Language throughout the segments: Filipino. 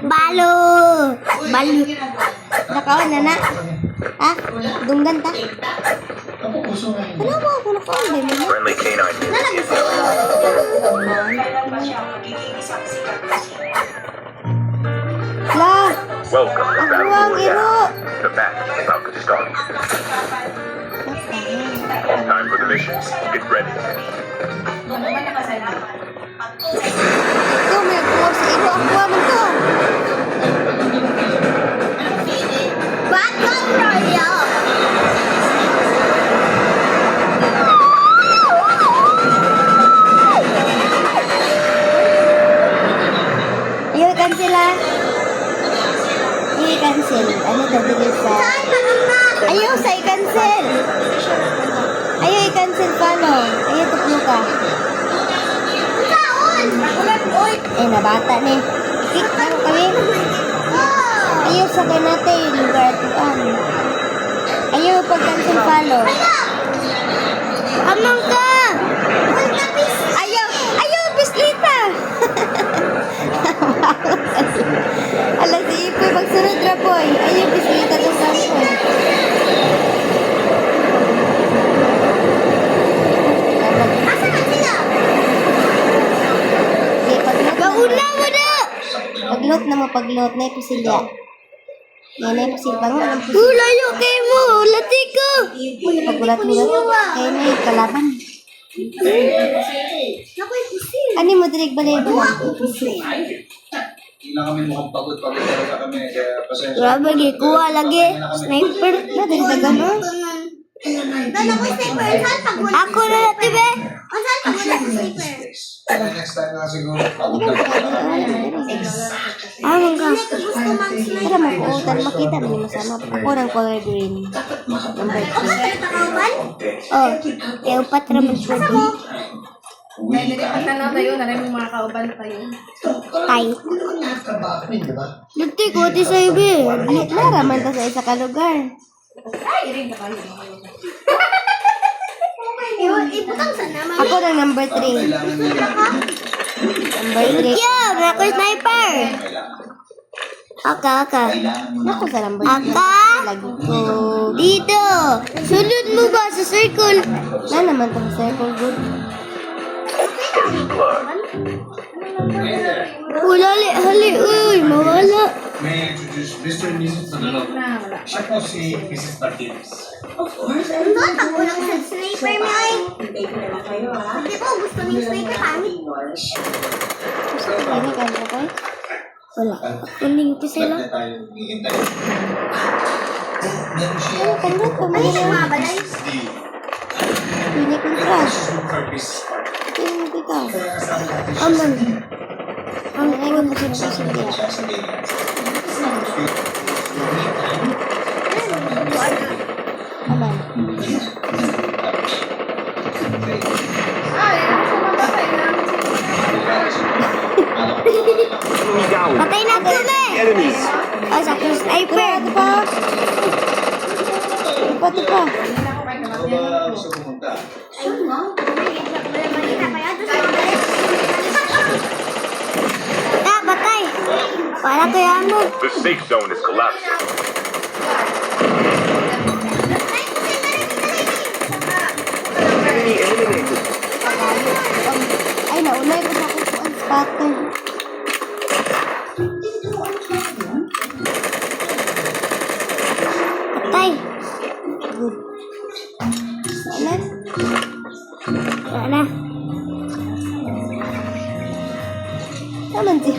Balo. Balo. Nakaon na na. Ha? Dunggan ta. Ano mo ako nakaon din mo? Friendly canine. La. Welcome to Ako Battle ang iro. Royale. The match is about to start. Time for the mission. Get ready. Ito may kuha sa iro. Ako man to. Battle Royale. Ayaw i-cancel ah. Ayaw i-cancel. Ano daw sa... Ayaw sa i-cancel. Ayaw i-cancel follow. Ayaw tuplo ka. Eh, nabata ni. Kick na ko kami. Ayaw sa natin. Lugar atuan. Ayaw pag-cancel follow. Amang ka! Ayaw! Ayaw! Bislita! Alas si Ipoy, magsunod ra boy. Ayaw, bislita to sa ako. Asa na sila? Okay, pag-load na. Gauna mo na! Pag-load na mo, pag-load na yung pusilya. Yan na yung pusilya. Bangon. Layo kayo mo! Lati ko! Pag-ulat-ulat. Kaya na yung kalaban. Ano mo dirig balay ba? Hindi lang kami mukhang pagod-pagod talaga kami. Kaya pasensya. Grabe, kuha lagi. Sniper. Na, dali na gano'n. Ako na natin, be. Next time na siguro. Pagod na. Amang ka. Para makuutan, makita naman masama. Ako ng color green. Number 2. Oh, kaya upat naman siya. May nilipatan na tayo, narin mga kauban tayo. Tay. Dugti ko, ti sa ibi. Naraman ta sa isa ka lugar. Ay, rin ka kayo. Ako ng number 3. Number 3. Yo, ako sniper. Aka. Ako sa number 3. Aka. Lagi ko. Dito. Sunod mo ba sa circle? Na naman to sa circle, good. Hali, uy, mawala. May I introduce Mr. and Mrs. Tagalog. Siya po si Mrs. Martinez. Doon, ako lang sa sniper mo ay. Hindi ko, gusto niyo sniper kami. Gusto ko kami kanya ko eh. Wala. Kuning ito sila. Ba't na tayo hihintay? Meron siya. Ano, kanya ko. Ay, siya mga balay. Hindi ko crush. She's looking for a business partner. Hindi ko ikaw. Kaya kasama natin siya. Aman. Ang ayaw mo siya sa Kasama natin siya. siya sa dating. Aman. Ay, ako mapatay na. Patay na ito na eh. Enemies. Oh, sa sniper. Ito pa. Ito pa. Ano ba gusto pumunta? Patay. Para kaya mo. The safe zone is collapsing. Enemy eliminated. Ay, naunay ko sa kukuan spato. Patay. Good. Sana. Sana. Taman siya.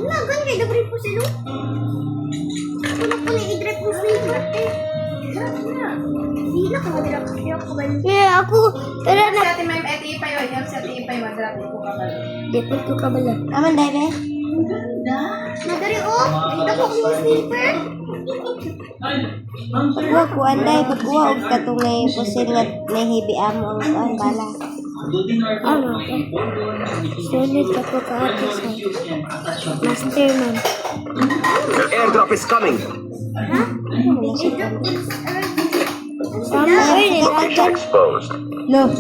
Nagan kay dabri po sila. Kuno ko na i-drive po sila. Hindi na ko madrap siya ko ba? Yeah, ako. Tara Si na. Ate May, Ate Ipay, o. Yan si Ate Ipay, madrap ko ka ba? Dito ko kabala. Aman dai be. Nadari oh. Kita ko yung sniper. Pagkuha ko anday pagkuha og katungay pusil nga nahibi amo ang kuan bala. Ano? Sunod ka po ka ate sa master man. The airdrop is coming. Ha? Ano na siya? Sama ay nilagyan. Exposed. No.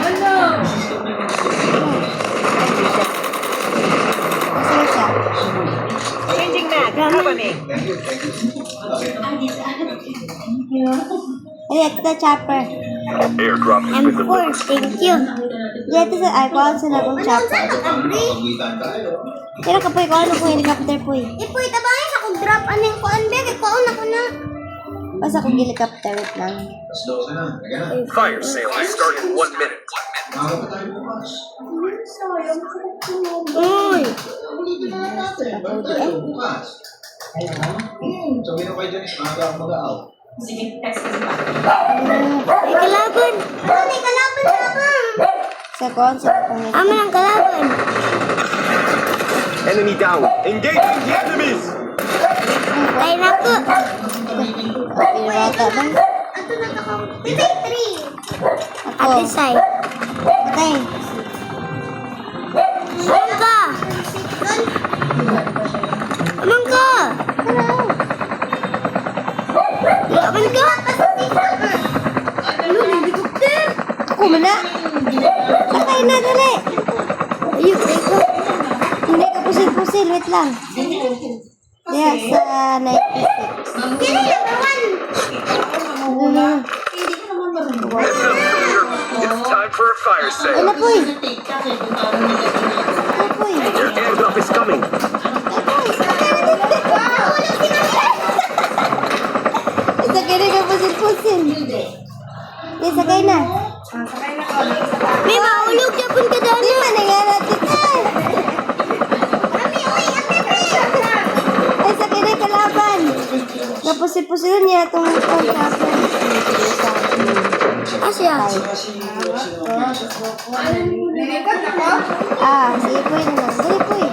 Ano? Ay, ito chopper. Airdrop has been delivered. Thank you. Dito sa iPhone sa labong chopper. Pagitan tayo. Pero kapoy ko, ano po helicopter po eh. Ipoy, tabahin sa kong drop. Ano yung kuan, beg? Ikaw na ko na. Basta kung helicopter, wait lang. Slow ka na. Teka na. Fire sale will start in 1 minute. Maaga pa tayo bukas. Uy! Bago tayo bukas. Sabihin ko kayo dyan, maaga ako mag-out. May kalaban! May kalaban na ba? Sa concept ko nito. Aman ang kalaban. Enemy down. Engaging the enemies. Tayo na ko. Pirata ba? Ato na ka. Tibay 3. Ako. side. Patay. Aman ka. Aman ka. Aman ka. Ano, helicopter? Ako muna. Patay na, dali. Ayun, ayun. Hindi ka pusil-pusil, wait lang. Kaya sa 96. Sino number 1? It's time for a fire Ay, sale. napoy. Napoy. Your airdrop is coming. Isagay na ka pusil-pusil. Hindi, sagay na. May maulog na pun ka daan. Hindi pa nangyara kita. Ay, sagay na kalaban. Napusil-pusil niya itong pagkakon. Asya. Nilipat ako? Sige po yun lang. Dali po eh.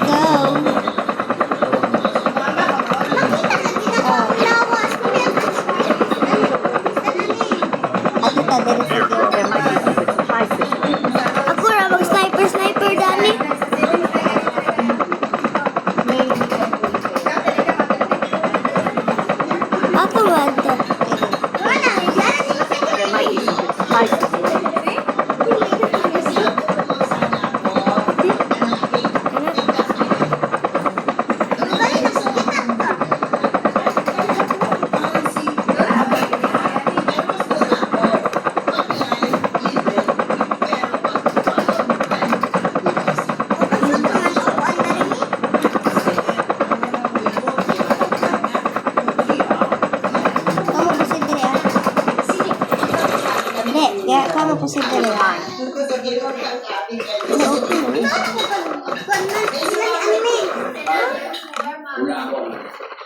Go. Ate ta, dali sa Airdrop game. has been delivered. Ako ra mag sniper dani. Ako man to. Kamu pusil dali ah. Hindi, kaya kamu pusil dali ah.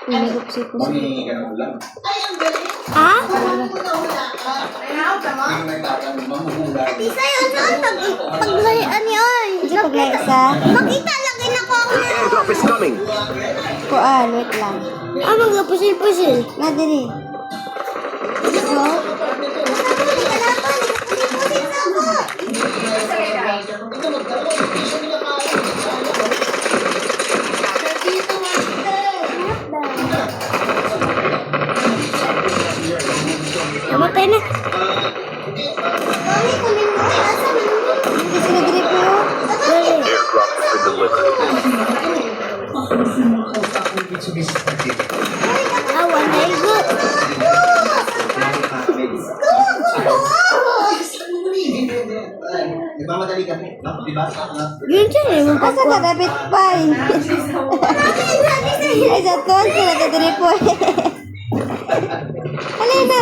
Hindi ko pusil-pusil. Mami, ka na ulam. Ha? Ang nagtatanong, mamuhula. Isa yun saan paglayaan ni oy. Hindi paglay isa. Makita lagi na ko ako. Your airdrop is coming. Kuan, wait lang. Ah, magpusil-pusil. Na dali. Go. Namatay na. Hindi sila dali po yun. Airdrop has been delivered. Awan na igo. Nagmamadali kami. Diba? Yun siya eh. Asa ka, David Pai? Ay, sa tuwan sila ka dali po eh. Halina.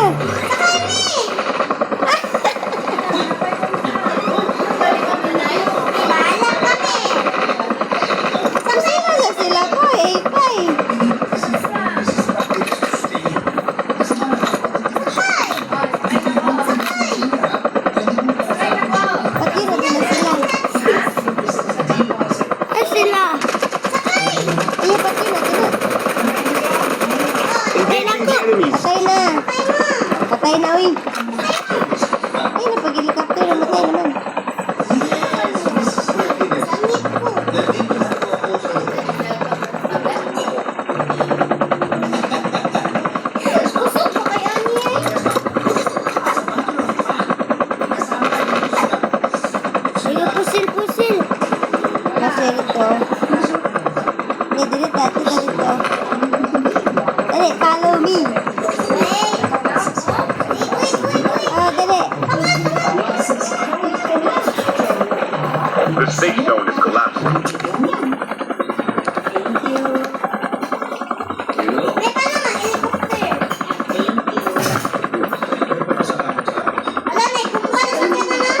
Sila na sila po eh, Pai. Pakira na sila. Ay sila. Iya, pakira, sila. Engaging the enemies. Patay na. Patay na, uy. Ay, napag-helicopter. Namatay naman. Sige, pusil-pusil. Kasi ito. Hindi, dito. Dito. Dali, follow me. The safe zone is collapsing. May paano nga, helicopter? Wala na, kumuha na sa kanya na.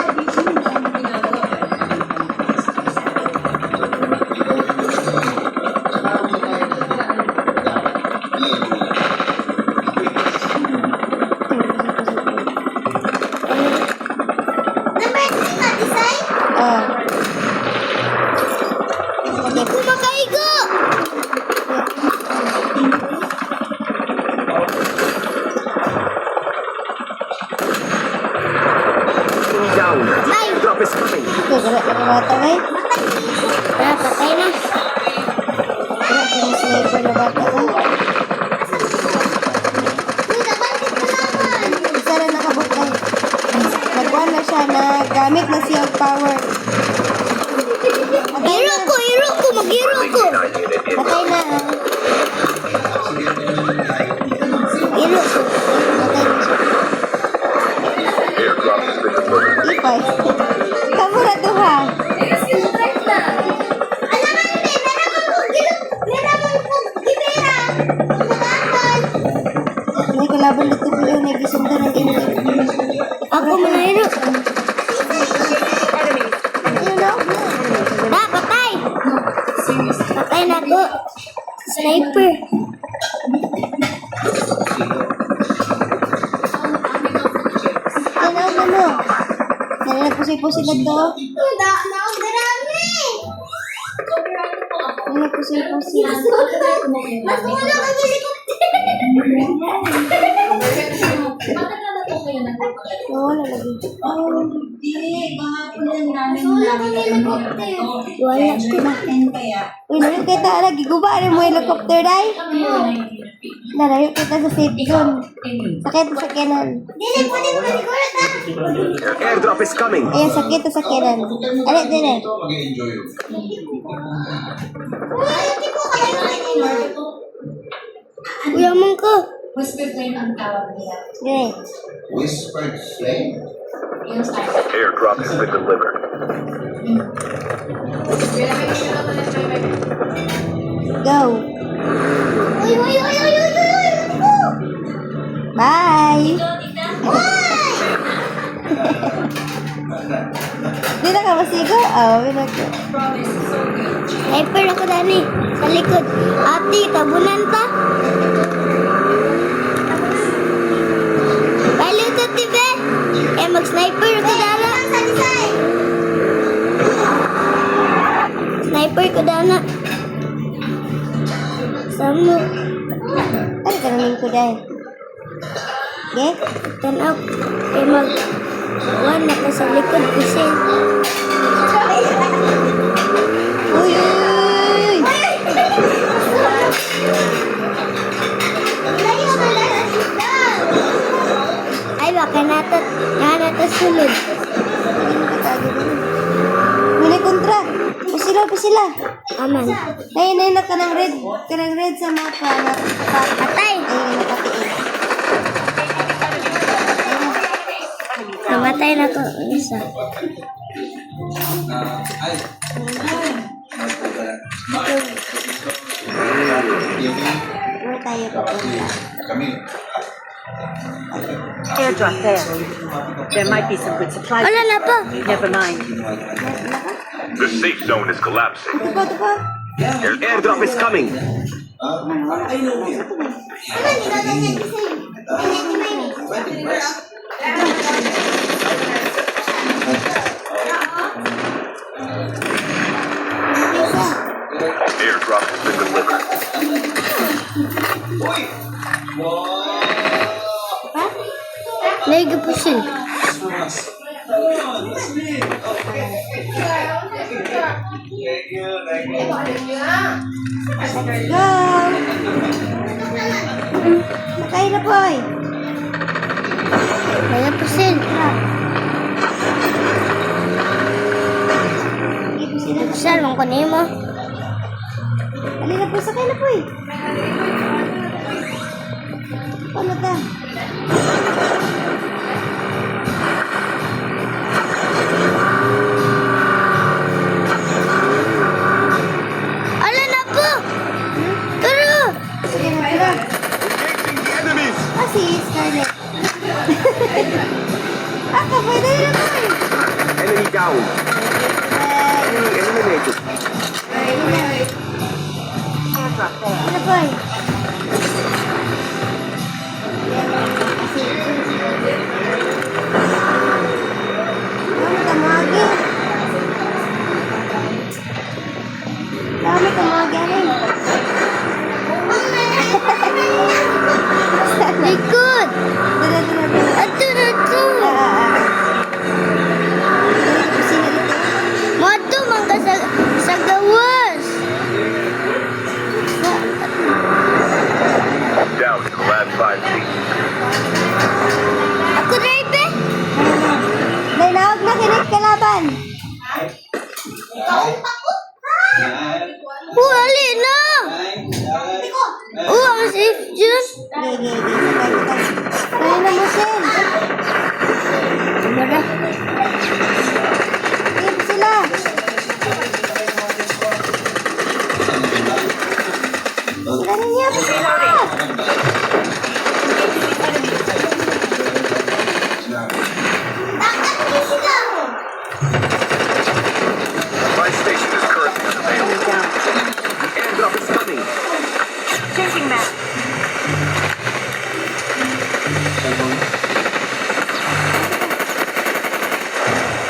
Number 3 na, design? Ah. Hindi ko makaigo. Down. Airdrop is coming. Okay, gerak na bata guys. Wala, patay na. Gerak na sniper na bata guys. Uy, nabalik ko naman. Isa na nakabot guys. Nagkuhan na siya na gamit na siya ang power. Hero ko, mag-hero ko. Friendly K9 unit in. Patay na ah. Hero ko. Patay na siya. Airdrop has been delivered. Ipay. Kamu na to ha. Alam mo, meron mo gibera. Hindi ko laban dito po yun. Nagisundan ng init. Ako manahiro. Ayun na. Da, patay. Patay na ako. Sniper. Ayun na. Ano? Nagpusi-pusi na to. Nagpusi-pusi. Mas wala kang helicopter. Wala lagi. Wala sila. Uy, nariyo kita lagi. Guba rin mo helicopter dai. Narayo kita sa safe zone. Sakit sa kanan. Dili, pwede siguro ta. Airdrop is coming. Ayan, sakit sa kanan. Alit din eh. Mag-enjoy yun. Uy, hindi ko kaya Uy, amang ko. Dire. Whispered flame. Airdrop has been delivered. Go. Uy, uy, uy, uy, uy, uy, uy. Bye. Di na ka masigo? Oo, pinag- Sniper ako dani. Sa likod. Ate, tabunan ta. Baliw to, tibe. Eh, mag-sniper ako dana. Sniper ko dana. Samo. Ay, kanamin ko dahil. Okay? Tanaw. Eh, mag... Wan, naka sa likod kasi. Uy, uy, uy, uy. Ay, baka natasulod. Muli kontra. Pusila. Aman. Ayun na kanang red. Kanang red sa mapa. Patay. Ayun, nakatiis. Namatay na to. Isa. Ay. Where tayo papunta? Kami. Airdrop there. There might be some good supplies. Wala na po. Never mind. The safe zone is collapsing. Ito pa. Airdrop is coming. Airdrop has been delivered. Lagi pusin. Go! Sakay na, boy. Lagi pusin. Sige po sila. Saan mong kunin mo? Dali na po, sakay na, boy. Ano ka? Ano ba? Dami kamagi. Dami kamagi rin. Likod. Dala. Ato na to. Moto man ka sa gawas. Down to the last 5 seats. Ako drive. Nainawag na kinig kalaban. Wali na. Ang safe dyan. Gigi. Kaya na mo, Sen. Ano na? Keep sila. Sila niya pa. My station is currently unavailable. Down. Airdrop is coming. Changing map.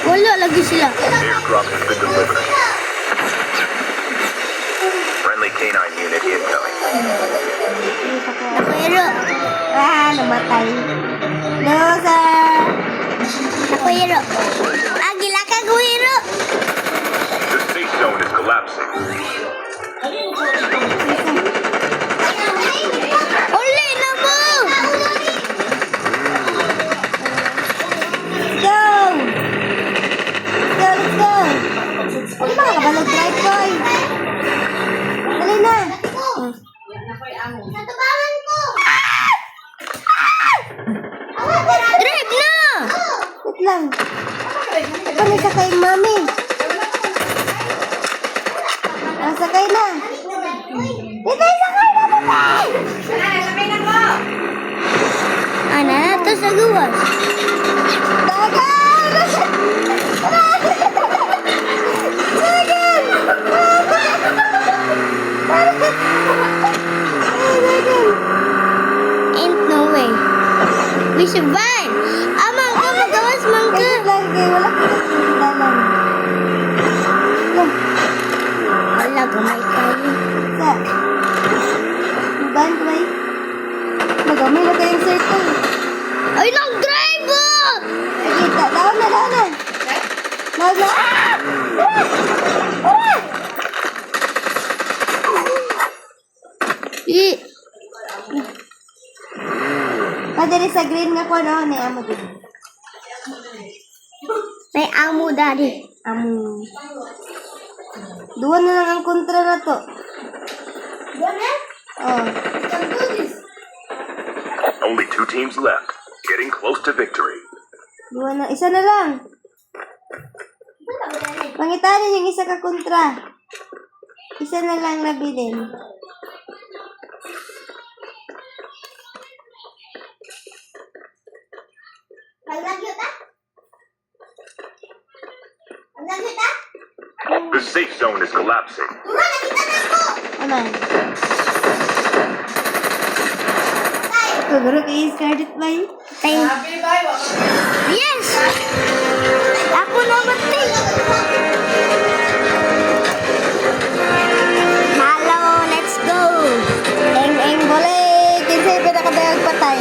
Wala lagi sila. Airdrop has been delivered. Friendly canine unit incoming. Nakuiro. Namatay. No, sir. Nakuiro. Agila ka guiro. The safe zone is collapsing. Uli na mo. Go! Let's go! Ano ba nakabalog drive, boy? Dali na! Natubangan ko. Drive na. Wait lang. Kami sakay, mami. Sakay na. Titay, sakay na, titay! Ana na to sa gawas. Dagan! Ain't no way. We survive. Amang ka magawas man ka. Wait lang, kay wala ka dalan. Wala gamay kayo. Sa. Ban ko ba? Magamay na kayong circle. Ay, nag-drive ah! Sige, daon na. Daon na. Padali sa green nga ko, no? May amo din. May amo daddy. Amo. Duwa na lang ang kontra na to. Oh. Only 2 teams left. Getting close to victory. Duwa na. Isa na lang. Pangitanin yung isa ka kontra. Isa na lang nabilin. The safe zone is collapsing. Aman. Siguro kay Scarlett ba yun? Yes! Ako na batay. Hello, let's go. Eng, boleh. Kinsay pinakadayag patay.